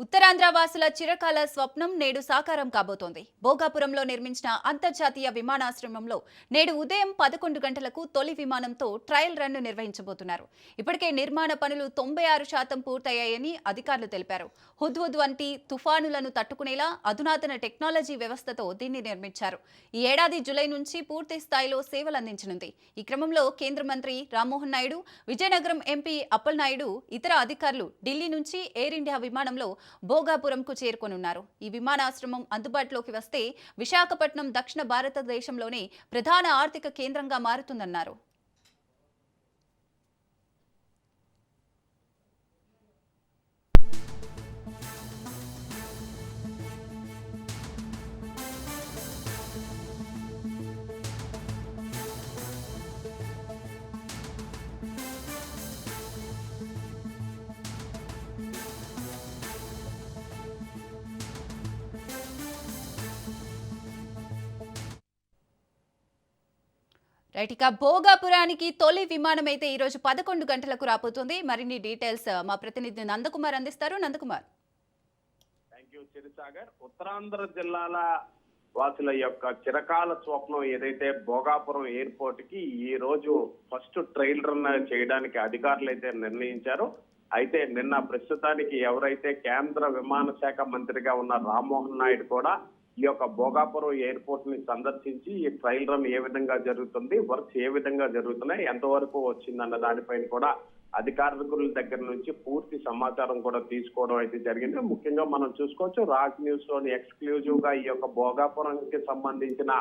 ఉత్తరాంధ్ర వాసుల చిరకాల స్వప్నం నేడు సాకారం కాబోతోంది. భోగాపురంలో నిర్మించిన అంతర్జాతీయ విమానాశ్రయంలో నేడు ఉదయం 11 గంటలకు తొలి విమానంతో ట్రయల్ రన్ నిర్వహించబోతున్నారు. ఇప్పటికే నిర్మాణ పనులు 96% పూర్తయ్యాయని అధికారులు తెలిపారు. హుద్హుద్ వంటి తుఫానులను తట్టుకునేలా అధునాతన టెక్నాలజీ వ్యవస్థతో దీన్ని నిర్మించారు. ఈ ఏడాది జూలై నుంచి పూర్తి స్థాయిలో సేవలందించనుంది. ఈ క్రమంలో కేంద్ర మంత్రి రామ్మోహన్ నాయుడు, విజయనగరం ఎంపీ అప్పలనాయుడు, ఇతర అధికారులు ఢిల్లీ నుంచి ఎయిర్ ఇండియా విమానంలో భోగాపురంకు చేరుకోనున్నారు. ఈ విమానాశ్రయం అందుబాటులోకి వస్తే విశాఖపట్నం దక్షిణ భారతదేశంలోనే ప్రధాన ఆర్థిక కేంద్రంగా మారుతుందన్నారు. రైట్, ఇక భోగాపురానికి తొలి విమానం అయితే ఈ రోజు 11 గంటలకు రాబోతుంది. మరిన్ని డీటెయిల్స్ మా ప్రతినిధి నందకుమార్ అందిస్తారు. నందకుమార్. Thank you Chirusagar. ఉత్తరాంధ్ర జిల్లాల వాసుల యొక్క చిరకాల స్వప్నం ఏదైతే భోగాపురం ఎయిర్పోర్ట్ కి ఈ రోజు ఫస్ట్ ట్రయల్ రన్ చేయడానికి అధికారులు అయితే నిర్ణయించారు. అయితే నిన్న ప్రస్తుతానికి ఎవరైతే కేంద్ర విమాన శాఖ మంత్రిగా ఉన్న రామ్మోహన్ నాయుడు కూడా ఈ యొక్క భోగాపురం ఎయిర్పోర్ట్ ని సందర్శించి ఈ ట్రయల్ రన్ ఏ విధంగా జరుగుతుంది, వర్క్స్ ఏ విధంగా జరుగుతున్నాయి, ఎంతవరకు వచ్చిందన్న దానిపైన కూడా అధికారుల దగ్గర నుంచి పూర్తి సమాచారం కూడా తీసుకోవడం అయితే జరిగింది. ముఖ్యంగా మనం చూసుకోవచ్చు, రాజ్ న్యూస్ లోని ఎక్స్క్లూజివ్ గా ఈ యొక్క భోగాపురంకి సంబంధించిన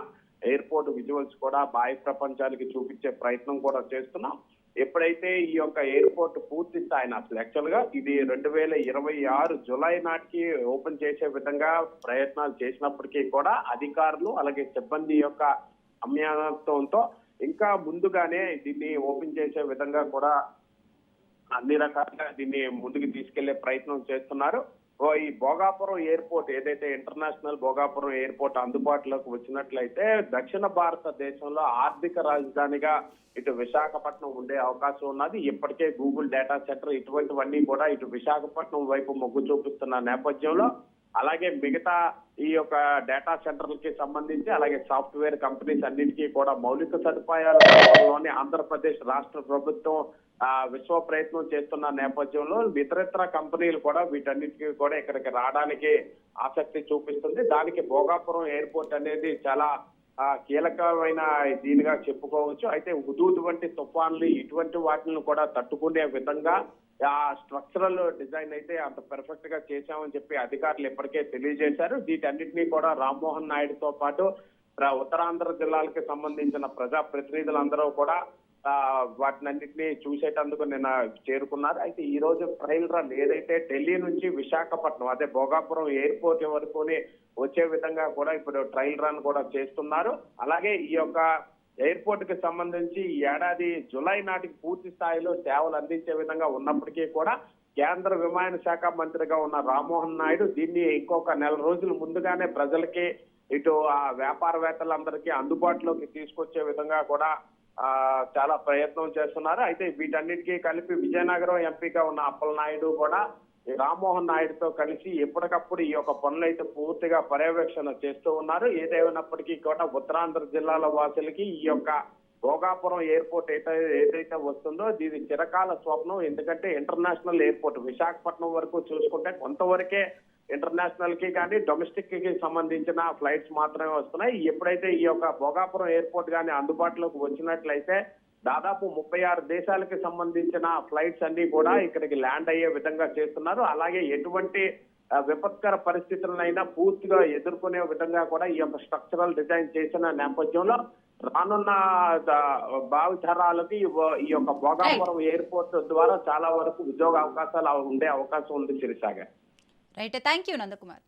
ఎయిర్పోర్ట్ విజువల్స్ కూడా బాహ్య ప్రపంచానికి చూపించే ప్రయత్నం కూడా చేస్తున్నాం. ఎప్పుడైతే ఈ యొక్క ఎయిర్పోర్ట్ పూర్తి స్థాయిన అసలు యాక్చువల్ గా ఇది 2026 జూలై నాటికి ఓపెన్ చేసే విధంగా ప్రయత్నాలు చేసినప్పటికీ కూడా అధికారులు అలాగే సిబ్బంది యొక్క అమ్యానంతో ఇంకా ముందుగానే దీన్ని ఓపెన్ చేసే విధంగా కూడా అన్ని రకాలుగా దీన్ని ముందుకు తీసుకెళ్లే ప్రయత్నం చేస్తున్నారు. ఈ భోగాపురం ఎయిర్పోర్ట్ ఏదైతే ఇంటర్నేషనల్ భోగాపురం ఎయిర్పోర్ట్ అందుబాటులోకి వచ్చినట్లయితే దక్షిణ భారతదేశంలో ఆర్థిక రాజధానిగా ఇటు విశాఖపట్నం ఉండే అవకాశం ఉన్నది. ఇప్పటికే గూగుల్ డేటా సెంటర్ ఇటువంటివన్నీ కూడా ఇటు విశాఖపట్నం వైపు మొగ్గు చూపిస్తున్న నేపథ్యంలో అలాగే మిగతా ఈ యొక్క డేటా సెంటర్లకి సంబంధించి అలాగే సాఫ్ట్వేర్ కంపెనీస్ అన్నిటికీ కూడా మౌలిక సదుపాయాల కల్పనలోని ఆంధ్రప్రదేశ్ రాష్ట్ర ప్రభుత్వం విశ్వ ప్రయత్నం చేస్తున్న నేపథ్యంలో ఇతరత్ర కంపెనీలు కూడా వీటన్నిటికీ కూడా ఇక్కడికి రావడానికి ఆసక్తి చూపిస్తుంది. దానికి భోగాపురం ఎయిర్పోర్ట్ అనేది చాలా కీలకమైన దీనిగా చెప్పుకోవచ్చు. అయితే హుదూద్ వంటి తుఫాన్లు ఇటువంటి వాటిని కూడా తట్టుకునే విధంగా ఆ స్ట్రక్చరల్ డిజైన్ అయితే అంత పర్ఫెక్ట్ గా చేశామని చెప్పి అధికారులు ఇప్పటికే తెలియజేశారు. వీటన్నిటినీ కూడా రామ్మోహన్ నాయుడుతో పాటు ఉత్తరాంధ్ర జిల్లాలకు సంబంధించిన ప్రజా ప్రతినిధులందరూ కూడా వాటినన్నింటినీ చూసేటందుకు నిన్న చేరుకున్నారు. అయితే ఈ రోజు ట్రయల్ రన్ ఏదైతే ఢిల్లీ నుంచి విశాఖపట్నం అదే భోగాపురం ఎయిర్పోర్ట్ వరకుని వచ్చే విధంగా కూడా ఇప్పుడు ట్రయల్ రన్ కూడా చేస్తున్నారు. అలాగే ఈ యొక్క ఎయిర్పోర్ట్ కి సంబంధించి ఈ ఏడాది జూలై నాటికి పూర్తి స్థాయిలో సేవలు అందించే విధంగా ఉన్నప్పటికీ కూడా కేంద్ర విమాన శాఖ మంత్రిగా ఉన్న రామ్మోహన్ నాయుడు దీన్ని ఇంకొక నెల రోజులు ముందుగానే ప్రజలకి ఇటు వ్యాపారవేత్తలందరికీ అందుబాటులోకి తీసుకొచ్చే విధంగా కూడా చాలా ప్రయత్నం చేస్తున్నారు. అయితే వీటన్నిటికీ కలిపి విజయనగరం ఎంపీగా ఉన్న అప్పలనాయుడు కూడా రామ్మోహన్ నాయుడుతో కలిసి ఎప్పటికప్పుడు ఈ యొక్క పనులు అయితే పూర్తిగా పర్యవేక్షణ చేస్తూ ఉన్నారు. ఏదేమైనప్పటికీ కూడా ఉత్తరాంధ్ర జిల్లాల వాసులకి ఈ యొక్క భోగాపురం ఎయిర్పోర్ట్ ఏదైతే వస్తుందో దీని చిరకాల స్వప్నం. ఎందుకంటే ఇంటర్నేషనల్ ఎయిర్పోర్ట్ విశాఖపట్నం వరకు చూసుకుంటే కొంతవరకే ఇంటర్నేషనల్ కి కానీ డొమెస్టిక్ కి సంబంధించిన ఫ్లైట్స్ మాత్రమే వస్తున్నాయి. ఎప్పుడైతే ఈ యొక్క భోగాపురం ఎయిర్పోర్ట్ కానీ అందుబాటులోకి వచ్చినట్లయితే దాదాపు 36 దేశాలకు సంబంధించిన ఫ్లైట్స్ అన్ని కూడా ఇక్కడికి ల్యాండ్ అయ్యే విధంగా చేస్తున్నారు. అలాగే ఎటువంటి విపత్కర పరిస్థితులనైనా పూర్తిగా ఎదుర్కొనే విధంగా కూడా ఈ యొక్క స్ట్రక్చరల్ డిజైన్ చేసిన నేపథ్యంలో రానున్న భావితరాలకి ఈ యొక్క భోగాపురం ఎయిర్పోర్ట్ ద్వారా చాలా వరకు ఉద్యోగ అవకాశాలు ఉండే అవకాశం ఉంది. Chirusagar. Right, thank you Nandakumar.